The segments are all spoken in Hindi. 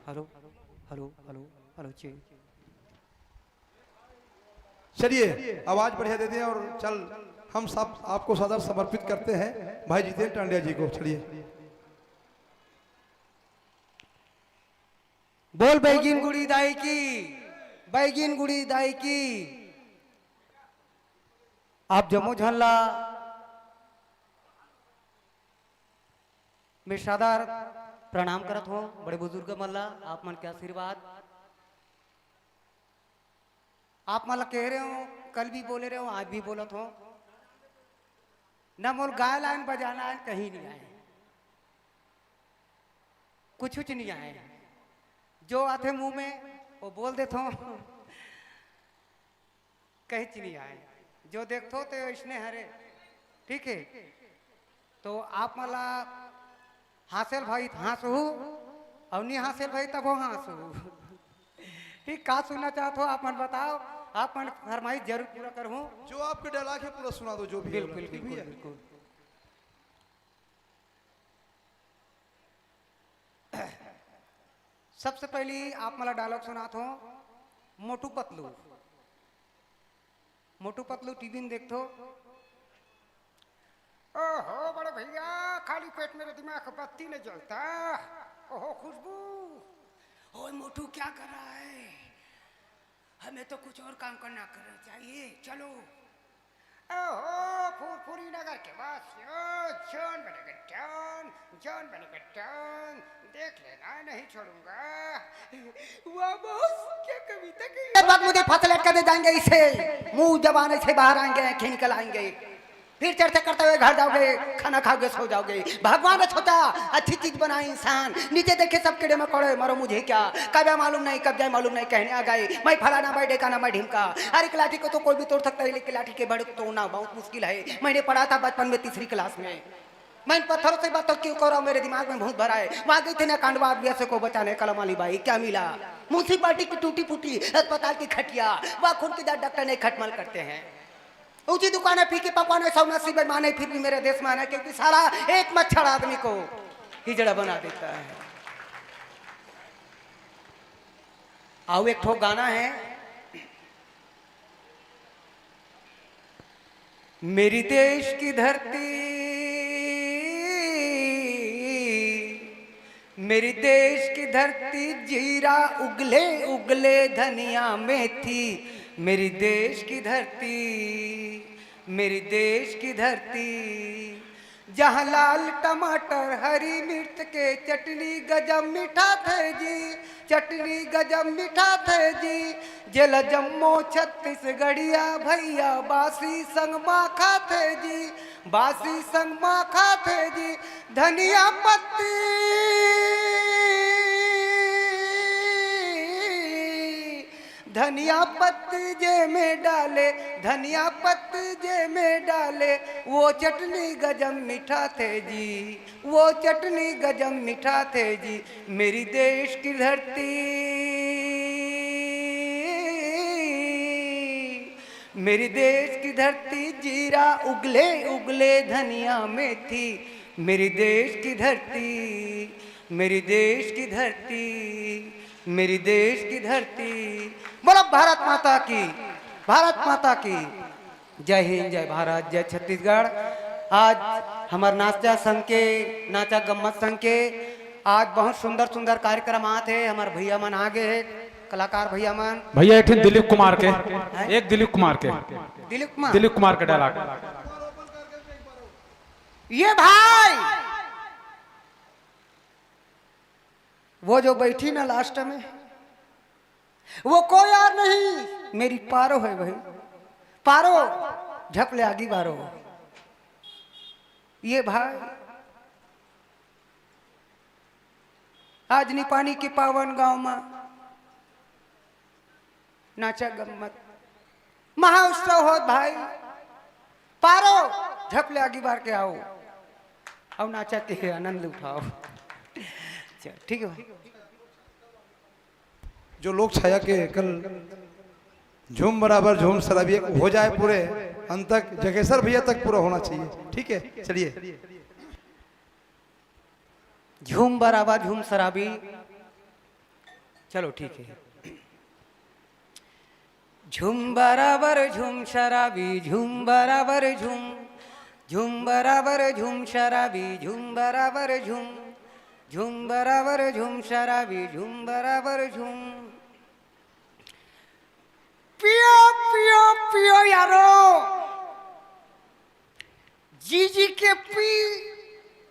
हेलो हेलो हेलो हेलो चलिए आवाज बढ़िया देते हैं और चल हम सब आपको सदर समर्पित करते हैं भाई जितेंद्र टांडिया जी को। चलिए बोल बैगिन गुड़ी दाई की, बैगिन गुड़ी दाई की। आप जम्मू झल्ला में सादर प्रणाम करत हो बड़े बुजुर्ग मल्ला आप मन के आशीर्वाद आप मला कह रहे हो, कल भी बोले रहे हो, आज भी बोलत हो न मोल गाय लाइन बजाना है, कहीं नहीं आए, कुछ नहीं आए, जो आते मुंह में वो बोल देते हो, कहीं नहीं आए, जो देखते तो इसने हरे ठीक है। तो आप मला हासिल भाई हंसू और नहीं हासिल भाई तब वो हंसू ठीक। का सुनना चाहते हो आप मन बताओ, आप मन फरमाइश जरूर पूरा करूँ। जो आपके डायलॉग है पूरा सुना दो, जो भी है। बिल्कुल बिल्कुल बिल्कुल। सबसे पहले आप मला डायलॉग सुनाते हो मोटू पतलू। मोटू पतलू टीवी में देखते हो। ओहो बड़े भैया खाली पेट मेरे दिमाग का बत्ती नहीं जलता। ओहो खुशबू, ओए मोटू क्या कर रहा है, हमें तो कुछ और काम करना करना चाहिए, चलो। ओहो फुरफुरी नगर के वासियों, जॉन बनेगा डॉन, जॉन बनेगा डॉन, देख लेना नहीं छोड़ूंगा। वाह बॉस क्या कविता की बात, मुझे फसल लटका दे जाएंगे इसे, मुंह जबाने से बाहर आएंगे, आंखें निकल आएंगे, फिर चर्चा करते हुए घर जाओगे, खाना खाओगे, सो जाओगे। भगवान ने सोचा अच्छी चीज बनाई इंसान, नीचे देखे सब कीड़े मकोड़े, मरो मुझे क्या, कब मालूम नहीं कब जाए मालूम नहीं, कहने आ गए मैं फलाना मैं ढेकाना मैं ढिमका। अरे की लाठी को तो कोई भी तोड़ सकता है, लेकिन लाठी के बड़े को तोड़ना बहुत मुश्किल है। मैंने पढ़ा था बचपन में 3री क्लास में। मैं पत्थरों से बात क्यों कर रहा हूँ, मेरे दिमाग में बहुत भरा है। वहां गई थी ना कांडवा आदिवासी को बचाने, कलम वाली बाई, क्या मिला, म्यूनसिपालिटी की टूटी फूटी अस्पताल की खटिया, वह खून की डॉक्टर नहीं खटमल करते हैं। ऊंची दुकानें फीके पकवाने सब नसीब माने, फिर भी मेरे देश में आना, क्योंकि सारा एक मच्छर आदमी को हिजड़ा बना देता है। आओ एक ठो गाना है, मेरी देश की धरती, मेरी देश की धरती, जीरा उगले उगले धनिया मेथी, मेरी देश की धरती, मेरी देश की धरती, जहाँ लाल टमाटर हरी मिर्च के चटनी गजब मीठा थे जी, चटनी गजब मीठा थे जी, जेल जम्मू छत्तीसगढ़िया भैया बासी संग माखा थे जी, बासी संग माखा थे जी, धनिया पत्ती, धनिया पत्ती जे में डाले, धनिया पत्ती जे में डाले, वो चटनी गजब मीठा थे जी, वो चटनी गजब मीठा थे जी, मेरी देश की धरती, मेरी देश की धरती, जीरा उगले उगले धनिया मेथी, मेरी देश की धरती, मेरी देश की धरती, मेरी देश की धरती। बोलो भारत माता की, भारत माता की जय हिंद, जय भारत, जय छत्तीसगढ़। आज हमारे नाचा संघ के, नाचा गम्मत संघ के आज बहुत सुंदर सुंदर कार्यक्रम आते, हमारे भैया मन आगे है, कलाकार भैया मन। भैया एक दिलीप कुमार के, एक दिलीप कुमार के, दिलीप कुमार के डायलॉग। ये भाई वो जो बैठी ना लास्ट में, वो कोई और नहीं, मेरी पारो है भाई, पारो झपले आगी बारो। ये भाई आज निपानी के पावन गांव में नाचा गम्मत महाउत्सव हो भाई, पारो झपले आगी बार के आओ और नाचा के आनंद उठाओ। ठीक है भाई। जो लोग छाया के कल झूम बराबर झूम शराबी हो जाए पूरे अंत तक, जगेश्वर भैया तक पूरा होना चाहिए। ठीक है चलिए। झूम बराबर झूम शराबी चलो ठीक है। झूम बराबर झूम शराबी झूम बराबर झूम, झूम बराबर झूम शराबी झूम बराबर झूम, झूम बराबर झूम शराबी झूम बराबर झूम। पियो पियो पियो यारो, जी जी के पी,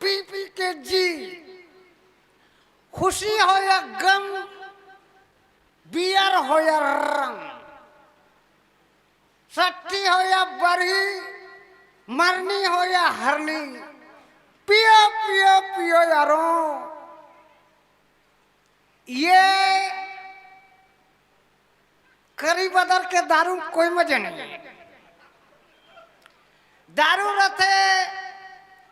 पी पी के जी। खुशी हो या गम, बियर हो या रंग, सट्टी हो या बरही, मरनी हो या हरनी, पियो पियो पियो यारो। ये करी बदल के दारू कोई मजे नहीं है। दारू रहते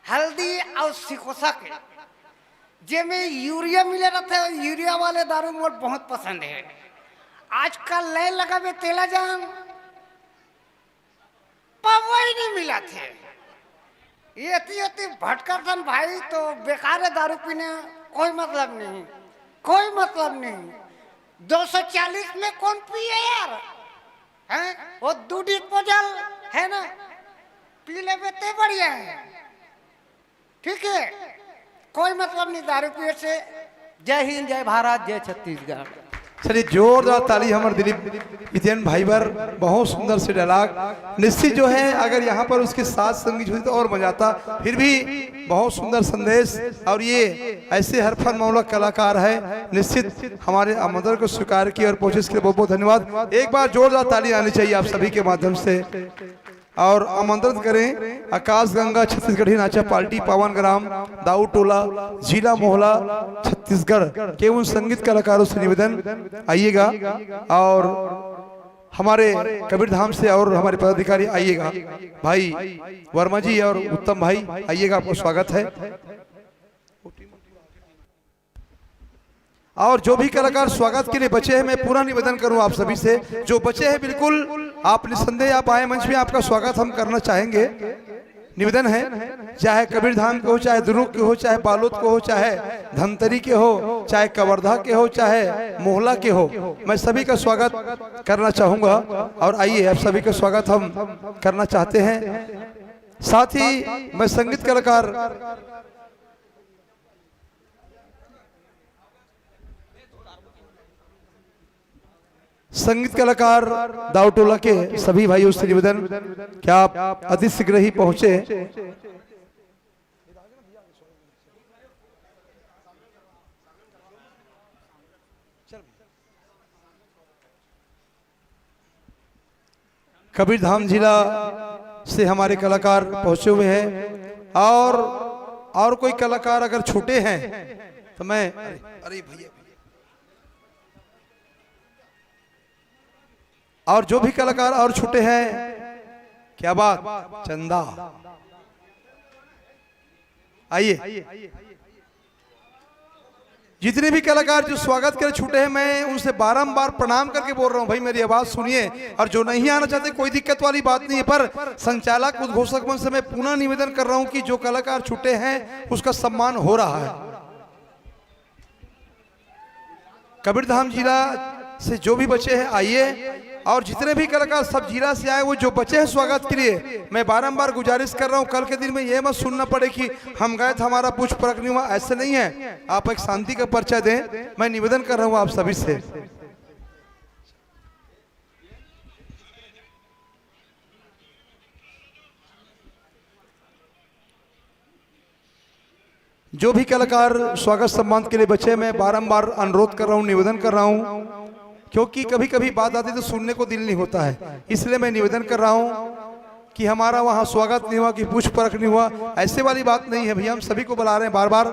हल्दी और सिकोसा के, जेमें यूरिया मिले रहते, यूरिया वाले दारू मोर बहुत पसंद है। आजकल लय लगा में तेला जान पवई नहीं मिला थे। ये भटका था भाई, तो बेकार है दारू पीने, कोई मतलब नहीं, कोई मतलब नहीं। 240 में कौन पिए यार, हैं? वो दूधी पोजल है ना, पी ले बेते बढ़िया है, ठीक है, कोई मतलब नहीं दारू पिए से। जय हिंद, जय भारत, जय छत्तीसगढ़। चलिए जोरदार ताली हमारे दिलीप विजयन भाई पर, बहुत सुंदर से डायलॉग। निश्चित जो है अगर यहाँ पर उसके साथ संगीत होती तो और मजा आता। फिर भी बहुत सुंदर संदेश, और ये ऐसे हर फन मौला कलाकार है। निश्चित हमारे आमंत्रण को स्वीकार किया और कोशिश के लिए बहुत बहुत धन्यवाद। एक बार जोरदार ताली आनी चाहिए आप सभी के माध्यम से। और आमंत्रित करें आकाश गंगा छत्तीसगढ़ी नाचा पार्टी, पावन ग्राम, दाऊ टोला, जिला मोहला, छत्तीसगढ़ के उन संगीत कलाकारों से निवेदन आइएगा। और हमारे कबीर धाम से और हमारे पदाधिकारी आइएगा, भाई वर्मा जी और उत्तम भाई आइएगा, आपको स्वागत है। और जो भी कलाकार स्वागत के लिए बचे हैं, मैं पूरा निवेदन करूं आप सभी से, जो बचे हैं बिल्कुल आप निसंदेह आप आए मंच में, आपका स्वागत हम करना चाहेंगे। निवेदन है, चाहे कबीर धाम के हो, चाहे दुर्ग के हो, चाहे बालोद के हो, चाहे धमतरी के हो, चाहे कवर्धा के हो, चाहे मोहला के हो, मैं सभी का स्वागत करना चाहूंगा। और आइए आप सभी का स्वागत हम करना चाहते हैं। साथ ही मैं संगीत कलाकार दाऊ टोला के सभी भाइयों से निवेदन, क्या आप अति शीघ्र ही पहुंचे। कबीर धाम जिला से हमारे कलाकार पहुंचे हुए हैं। और कोई कलाकार अगर छूटे हैं तो मैं, अरे भैया, और जो भी कलाकार और छूटे हैं, क्या बात, चंदा आइए। जितने भी कलाकार जो स्वागत के लिए छूटे हैं, मैं उनसे बारंबार प्रणाम करके बोल रहा हूं, भाई मेरी आवाज सुनिए। और जो नहीं आना चाहते कोई दिक्कत वाली बात नहीं है, पर संचालक उद्घोषक मंच से मैं पुनः निवेदन कर रहा हूं कि जो कलाकार छूटे हैं उसका सम्मान हो रहा है। कबीरधाम जिला से जो भी बचे हैं आइए, और जितने भी कलाकार सब जिला से आए वो जो बचे हैं स्वागत के लिए, मैं बारंबार गुजारिश कर रहा हूं, कल के दिन में ये मत सुनना पड़े कि हम गए थे हमारा कुछ फर्क नहीं हुआ, ऐसे नहीं है। आप एक शांति का परिचय दें, मैं निवेदन कर रहा हूं आप सभी से। जो भी कलाकार स्वागत सम्मान के लिए बचे, मैं बारंबार अनुरोध कर रहा हूं, निवेदन कर रहा हूं, क्योंकि कभी कभी बात आती तो सुनने को दिल नहीं होता है, इसलिए मैं निवेदन कर रहा हूं कि हमारा वहां स्वागत नहीं हुआ, कि पूछ परख नहीं हुआ, ऐसे वाली बात नहीं है भैया। हम सभी को बुला रहे हैं, बार बार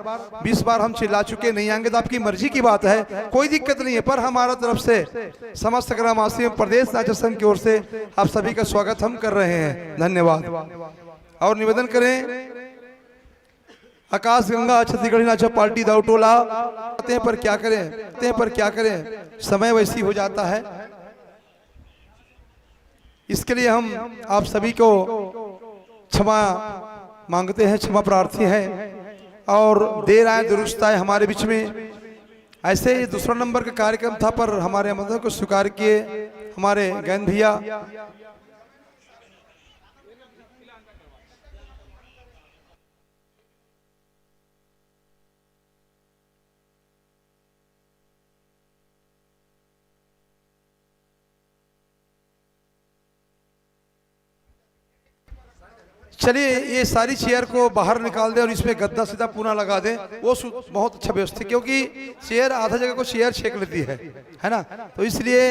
20 बार हम चिल्ला चुके, नहीं आएंगे तो आपकी मर्जी की बात है, कोई दिक्कत नहीं है। पर हमारा तरफ से समस्त ग्रामवासी प्रदेश नाट्य संघ की ओर से आप सभी का स्वागत हम कर रहे हैं, धन्यवाद। और निवेदन करें, आकाश गंगा छत्तीसगढ़ी नाचा पार्टी दाऊ टोला आते हैं, पर क्या करें, समय वैसी हो जाता है। इसके लिए हम आप सभी को क्षमा मांगते हैं, क्षमा प्रार्थी हैं। और देर आए दुरुस्त आए हमारे बीच में, ऐसे ही दूसरा नंबर का कार्यक्रम था, पर हमारे आमंत्रण को स्वीकार किए हमारे गैन भैया। चलिए ये सारी चेयर को बाहर निकाल दें और इसमें गद्दा सीधा पूना लगा दें, वो बहुत अच्छा व्यवस्थित, क्योंकि चेयर आधा जगह को चेयर छेक लेती है ना। तो इसलिए